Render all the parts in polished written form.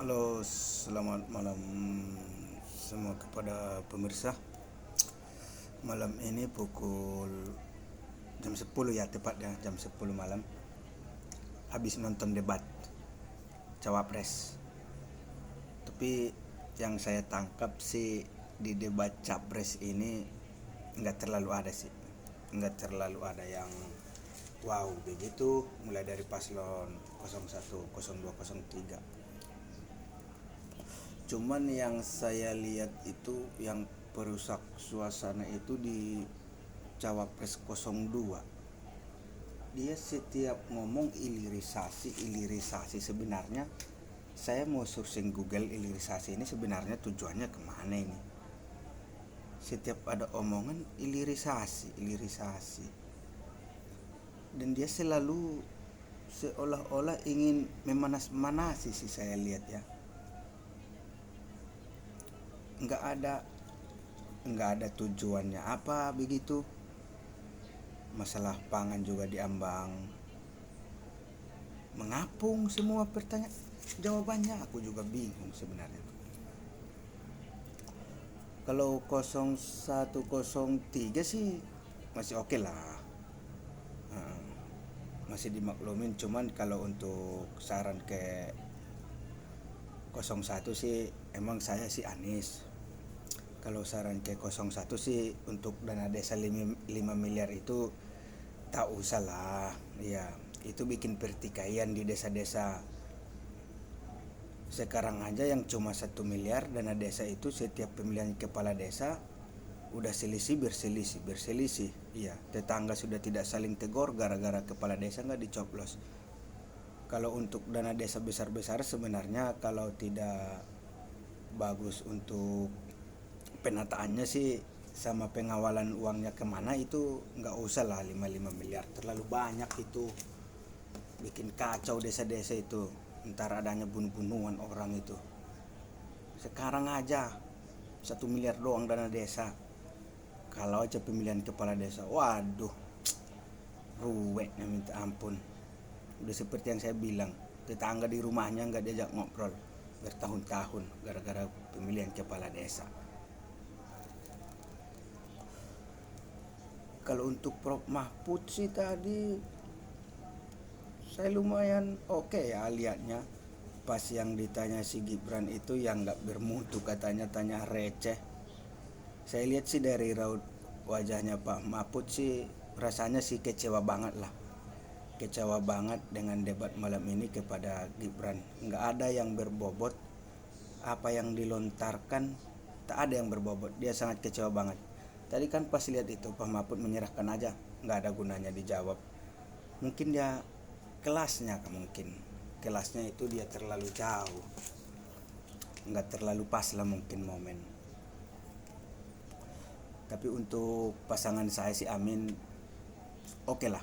Halo, selamat malam semua kepada pemirsa. Malam ini pukul jam 10 ya, tepatnya jam 10 malam. Habis nonton debat Cawapres. Tapi yang saya tangkap sih di debat Capres ini nggak terlalu ada sih. Nggak terlalu ada yang wow begitu, mulai dari paslon 01, 02, 03. Cuman yang saya lihat itu yang perusak suasana itu di Cawapres 02. Dia setiap ngomong ilirisasi sebenarnya saya mau searching Google ilirisasi ini sebenarnya tujuannya kemana ini. Setiap ada omongan ilirisasi. Dan dia selalu seolah-olah ingin memanas-manasi sih saya lihat ya. Nggak ada tujuannya apa begitu. Masalah pangan juga diambang, mengapung semua pertanyaan, jawabannya aku juga bingung sebenarnya. Kalau 0103 sih masih oke lah. Masih dimaklumin, cuman kalau untuk saran ke 01 sih emang saya sih Anies. Kalau saran ke 01 sih untuk dana desa 5 miliar itu tak usah lah. Ya, itu bikin pertikaian di desa-desa. Sekarang aja yang cuma 1 miliar dana desa itu setiap pemilihan kepala desa udah berselisih. Iya, tetangga sudah tidak saling tegur gara-gara kepala desa nggak dicoblos. Kalau untuk dana desa besar-besar sebenarnya kalau tidak bagus untuk penataannya sih sama pengawalan uangnya kemana itu nggak usah lah 5 miliar, terlalu banyak itu, bikin kacau desa-desa itu, ntar adanya bunuh-bunuhan orang itu. Sekarang aja 1 miliar doang dana desa, kalau aja pemilihan kepala desa, waduh, ruwetnya minta ampun. Udah seperti yang saya bilang, tetangga di rumahnya nggak diajak ngobrol bertahun-tahun gara-gara pemilihan kepala desa. Kalau untuk Prof Mahfud sih tadi saya lumayan oke ya lihatnya. Pas yang ditanya si Gibran itu yang nggak bermutu katanya, tanya receh. Saya lihat sih dari raut wajahnya Pak Mahfud sih rasanya sih kecewa banget lah. Kecewa banget dengan debat malam ini kepada Gibran. Nggak ada yang berbobot, apa yang dilontarkan tak ada yang berbobot. Dia sangat kecewa banget. Tadi kan pas lihat itu Pak Mahfud menyerahkan aja, nggak ada gunanya dijawab. Mungkin dia kelasnya itu dia terlalu jauh, nggak terlalu pas lah mungkin momen. Tapi untuk pasangan saya si Amin oke lah,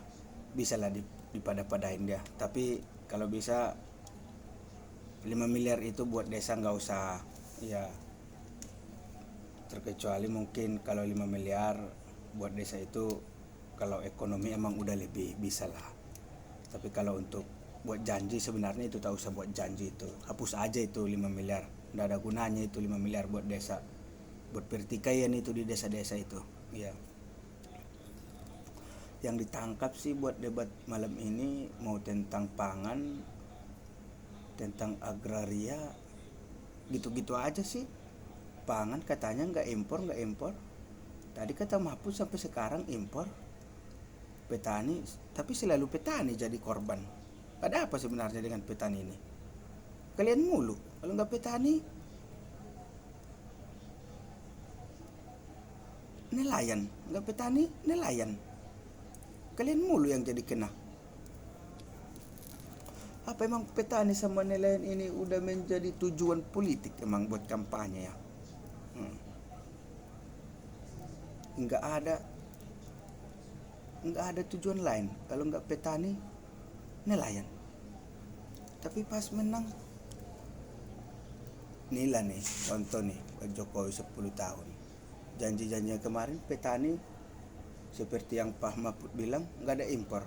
bisa lah dipada-padain dia. Tapi kalau bisa 5 miliar itu buat desa nggak usah ya, terkecuali mungkin kalau 5 miliar buat desa itu kalau ekonomi emang udah lebih bisa lah. Tapi kalau untuk buat janji sebenarnya itu tak usah buat janji, itu hapus aja itu 5 miliar, nggak ada gunanya itu 5 miliar buat desa, buat pertikaian itu di desa-desa itu ya. Yang ditangkap sih buat debat malam ini mau tentang pangan, tentang agraria, gitu-gitu aja sih. Pangan katanya nggak impor. Tadi kata Mahfud sampai sekarang impor. Petani, tapi selalu petani jadi korban. Ada apa sebenarnya dengan petani ini? Kalian mulu, kalau nggak petani nelayan, nggak petani nelayan. Kalian mulu yang jadi kena. Apa emang petani sama nelayan ini udah menjadi tujuan politik emang buat kampanye ya? nggak ada nggak ada tujuan lain kalau nggak petani nelayan. Tapi pas menang inilah nih contoh nih Pak Jokowi 10 tahun, janji-janjinya kemarin petani seperti yang Pak Mahfud bilang nggak ada impor,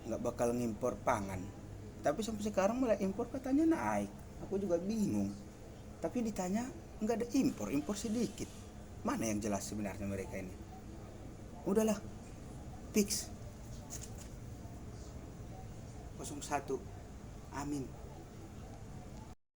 nggak bakal ngimpor pangan, tapi sampai sekarang malah impor katanya naik. aku juga bingung. Tapi ditanya nggak ada impor sedikit. Mana yang jelas sebenarnya mereka ini? Udahlah, fix 01. Amin.